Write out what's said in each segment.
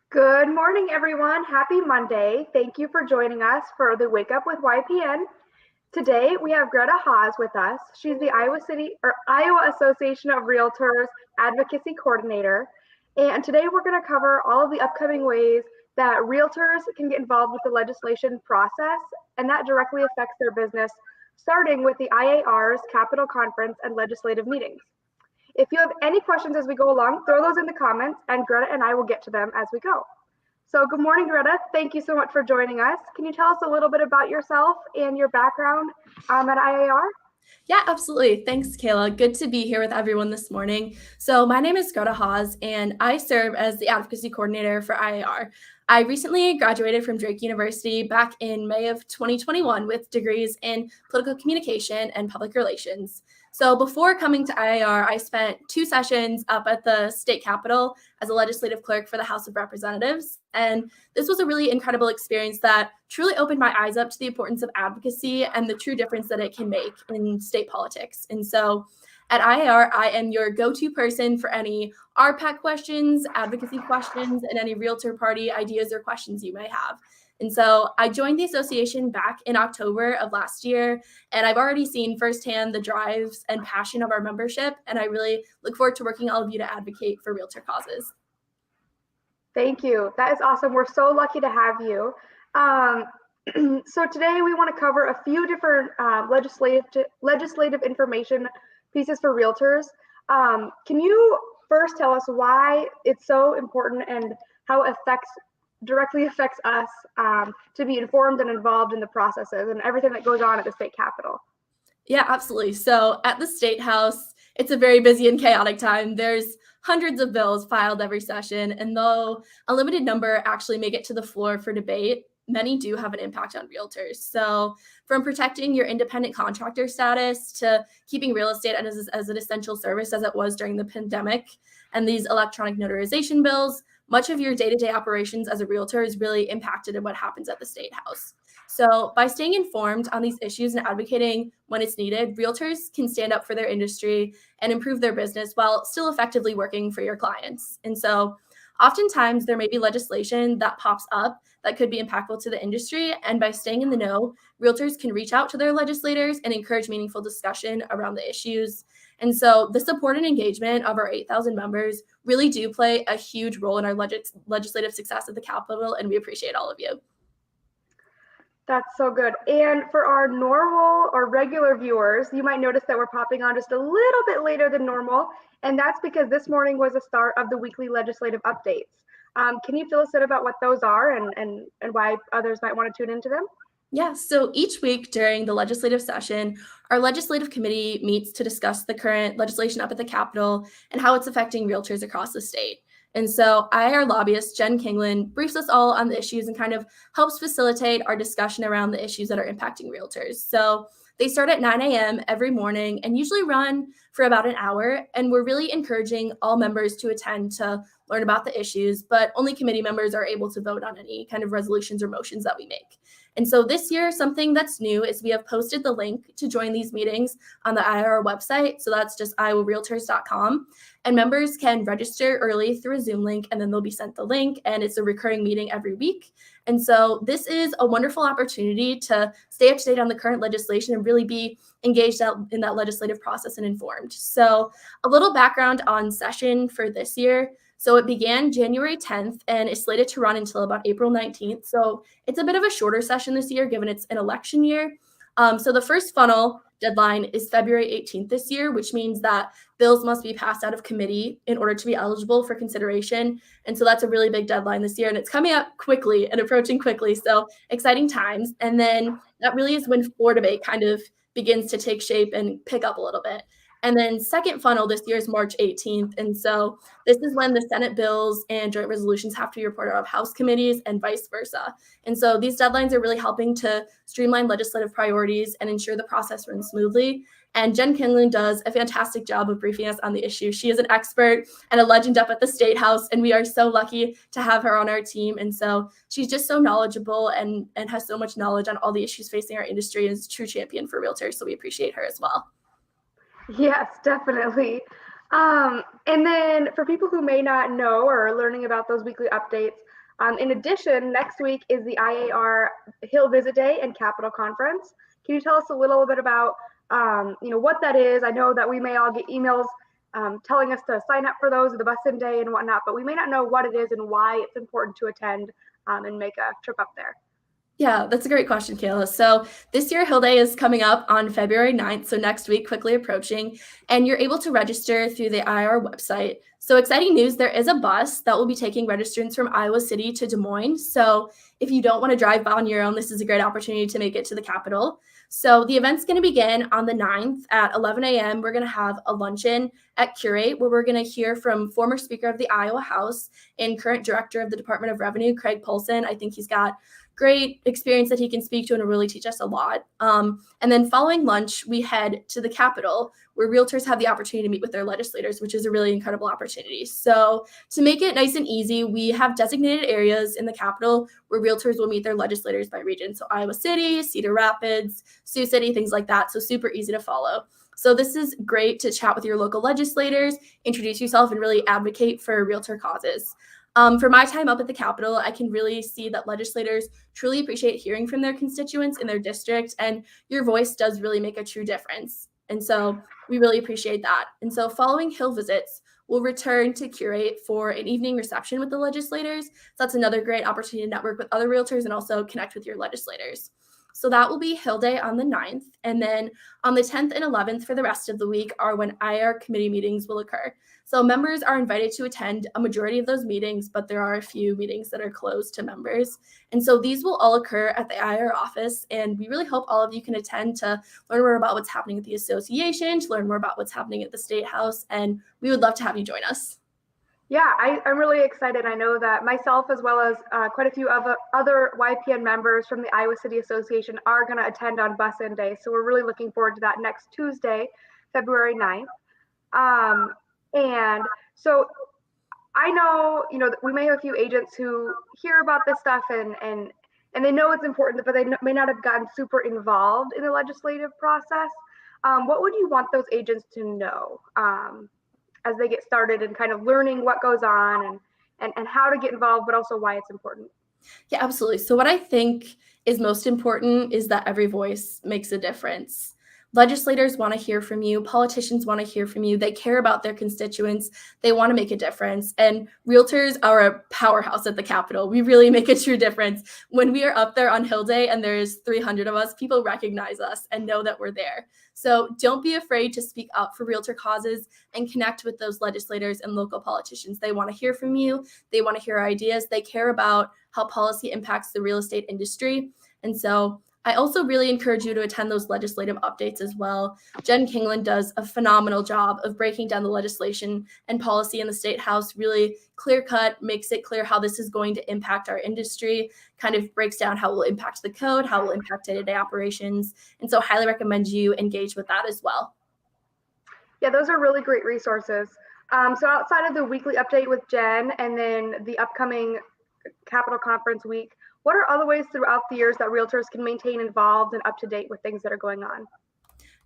Good morning, everyone. Happy Monday. Thank you for joining us for the Wake Up with YPN. Today, we have Greta Haas with us. She's the Iowa Association of REALTORS Advocacy Coordinator. And today, we're going to cover all of the upcoming ways that realtors can get involved with the legislation process, and that directly affects their business, starting with the IAR's Capitol Conference and legislative meetings. If you have any questions as we go along, throw those in the comments, and Greta and I will get to them as we go. So good morning, Greta. Thank you so much for joining us. Can you tell us a little bit about yourself and your background at IAR? Yeah, absolutely. Thanks, Kayla. Good to be here with everyone this morning. So my name is Greta Haas, and I serve as the Advocacy Coordinator for IAR. I recently graduated from Drake University back in May of 2021 with degrees in political communication and public relations. So before coming to IAR, I spent 2 sessions up at the state capitol as a legislative clerk for the House of Representatives. And this was a really incredible experience that truly opened my eyes up to the importance of advocacy and the true difference that it can make in state politics. And so at IAR, I am your go-to person for any RPAC questions, advocacy questions, and any realtor party ideas or questions you may have. And so I joined the association back in October of last year, and I've already seen firsthand the drives and passion of our membership, and I really look forward to working with all of you to advocate for realtor causes. Thank you. That is awesome. We're so lucky to have you. So today we want to cover a few different legislative information pieces for realtors. Can you first tell us why it's so important and how it directly affects us to be informed and involved in the processes and everything that goes on at the state capitol? Yeah, absolutely. So at the State House, it's a very busy and chaotic time. There's hundreds of bills filed every session, and though a limited number actually make it to the floor for debate, many do have an impact on realtors. So from protecting your independent contractor status to keeping real estate as an essential service as it was during the pandemic and these electronic notarization bills, much of your day-to-day operations as a realtor is really impacted in what happens at the State House. So by staying informed on these issues and advocating when it's needed, realtors can stand up for their industry and improve their business while still effectively working for your clients. And so oftentimes there may be legislation that pops up that could be impactful to the industry. And by staying in the know, realtors can reach out to their legislators and encourage meaningful discussion around the issues. And so the support and engagement of our 8,000 members really do play a huge role in our legislative success at the Capitol, and we appreciate all of you. That's so good. And for our normal or regular viewers, you might notice that we're popping on just a little bit later than normal. And that's because this morning was the start of the weekly legislative updates. Can you fill us in about what those are and why others might want to tune into them? Yeah, so each week during the legislative session, our legislative committee meets to discuss the current legislation up at the Capitol and how it's affecting realtors across the state. And so our lobbyist, Jen Kinglin, briefs us all on the issues and kind of helps facilitate our discussion around the issues that are impacting realtors. So they start at 9 a.m. every morning and usually run for about an hour. And we're really encouraging all members to attend to learn about the issues, but only committee members are able to vote on any kind of resolutions or motions that we make. And so this year, something that's new is we have posted the link to join these meetings on the IR website. So that's just iowarealtors.com. And members can register early through a Zoom link, and then they'll be sent the link, and it's a recurring meeting every week. And so this is a wonderful opportunity to stay up to date on the current legislation and really be engaged in that legislative process and informed. So a little background on session for this year. So it began January 10th and is slated to run until about April 19th. So it's a bit of a shorter session this year, given it's an election year. So the first funnel deadline is February 18th this year, which means that bills must be passed out of committee in order to be eligible for consideration. And so that's a really big deadline this year, and it's coming up quickly and approaching quickly. So exciting times. And then that really is when floor debate kind of begins to take shape and pick up a little bit. And then second funnel this year is March 18th. And so this is when the Senate bills and joint resolutions have to be reported out of House committees and vice versa. And so these deadlines are really helping to streamline legislative priorities and ensure the process runs smoothly. And Jen Kinlan does a fantastic job of briefing us on the issue. She is an expert and a legend up at the State House, and we are so lucky to have her on our team. And so she's just so knowledgeable and has so much knowledge on all the issues facing our industry and is a true champion for realtors. So we appreciate her as well. Yes, definitely. And then for people who may not know or are learning about those weekly updates, in addition, next week is the IAR Hill Visit Day and Capitol Conference. Can you tell us a little bit about, what that is? I know that we may all get emails telling us to sign up for those, or the bus-in day and whatnot, but we may not know what it is and why it's important to attend and make a trip up there. Yeah, that's a great question, Kayla. So this year, Hill Day is coming up on February 9th, so next week, quickly approaching, and you're able to register through the IR website. So exciting news, there is a bus that will be taking registrants from Iowa City to Des Moines. So if you don't want to drive by on your own, this is a great opportunity to make it to the Capitol. So the event's going to begin on the 9th at 11 a.m. We're going to have a luncheon at Curate, where we're going to hear from former Speaker of the Iowa House and current Director of the Department of Revenue, Craig Polson. I think he's got great experience that he can speak to and will really teach us a lot. And then following lunch, we head to the Capitol, where realtors have the opportunity to meet with their legislators, which is a really incredible opportunity. So to make it nice and easy, we have designated areas in the Capitol where realtors will meet their legislators by region. So Iowa City, Cedar Rapids, Sioux City, things like that. So super easy to follow. So this is great to chat with your local legislators, introduce yourself, and really advocate for realtor causes. For my time up at the Capitol, I can really see that legislators truly appreciate hearing from their constituents in their district, and your voice does really make a true difference. And so we really appreciate that. And so following Hill visits, we'll return to Curate for an evening reception with the legislators. So that's another great opportunity to network with other realtors and also connect with your legislators. So that will be Hill Day on the 9th. And then on the 10th and 11th for the rest of the week are when IR committee meetings will occur. So members are invited to attend a majority of those meetings, but there are a few meetings that are closed to members. And so these will all occur at the IR office. And we really hope all of you can attend to learn more about what's happening at the association, to learn more about what's happening at the State House. And we would love to have you join us. Yeah, I'm really excited. I know that myself, as well as quite a few other YPN members from the Iowa City Association, are going to attend on bus-in day. So we're really looking forward to that next Tuesday, February 9th. And so I know, that we may have a few agents who hear about this stuff and they know it's important, but they may not have gotten super involved in the legislative process. What would you want those agents to know as they get started and kind of learning what goes on and how to get involved, but also why it's important? Yeah, absolutely. So what I think is most important is that every voice makes a difference. Legislators want to hear from you. Politicians want to hear from you. They care about their constituents. They want to make a difference. And realtors are a powerhouse at the Capitol. We really make a true difference. When we are up there on Hill Day and there's 300 of us, people recognize us and know that we're there. So don't be afraid to speak up for realtor causes and connect with those legislators and local politicians. They want to hear from you. They want to hear ideas. They care about how policy impacts the real estate industry. And so I also really encourage you to attend those legislative updates as well. Jen Kingland does a phenomenal job of breaking down the legislation and policy in the State House, really clear cut, makes it clear how this is going to impact our industry, kind of breaks down how it will impact the code, how it will impact day-to-day operations. And so highly recommend you engage with that as well. Yeah, those are really great resources. So outside of the weekly update with Jen and then the upcoming Capitol Conference week, what are other ways throughout the years that realtors can maintain involved and up to date with things that are going on?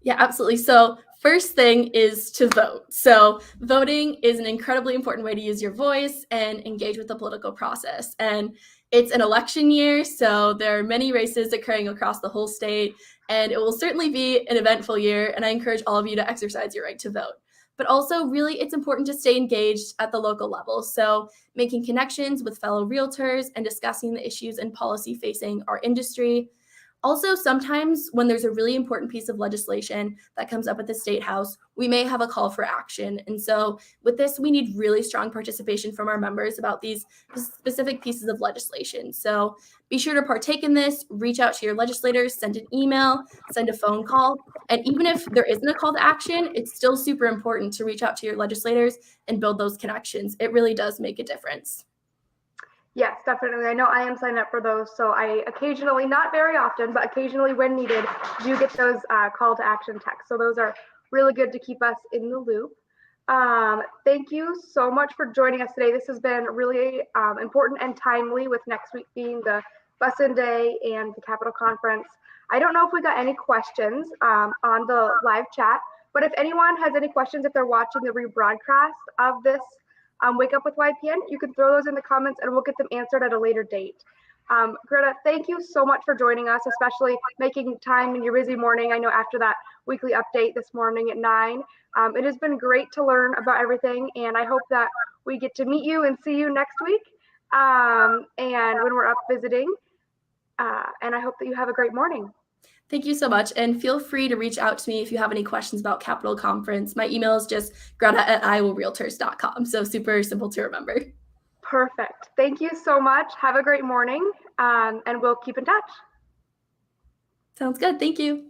Yeah, absolutely. So first thing is to vote. So voting is an incredibly important way to use your voice and engage with the political process. And it's an election year, so there are many races occurring across the whole state, and it will certainly be an eventful year. And I encourage all of you to exercise your right to vote. But also, really, it's important to stay engaged at the local level. So making connections with fellow realtors and discussing the issues and policy facing our industry. Also, sometimes when there's a really important piece of legislation that comes up at the State House, we may have a call for action. And so with this, we need really strong participation from our members about these specific pieces of legislation. So be sure to partake in this, reach out to your legislators, send an email, send a phone call. And even if there isn't a call to action, it's still super important to reach out to your legislators and build those connections. It really does make a difference. Yes, definitely. I know I am signed up for those. So I occasionally, not very often, but occasionally when needed, do get those call to action texts. So those are really good to keep us in the loop. Thank you so much for joining us today. This has been really important and timely, with next week being the bus-in day and the Capitol Conference. I don't know if we got any questions on the live chat, But if anyone has any questions, if they're watching the rebroadcast of this Wake Up with YPN, you can throw those in the comments and we'll get them answered at a later date. Greta, thank you so much for joining us, especially making time in your busy morning. I know after that weekly update this morning at 9. It has been great to learn about everything, and I hope that we get to meet you and see you next week and when we're up visiting. And I hope that you have a great morning. Thank you so much. And feel free to reach out to me if you have any questions about Capitol Conference. My email is just greta@iowarealtors.com. So super simple to remember. Perfect. Thank you so much. Have a great morning, and we'll keep in touch. Sounds good. Thank you.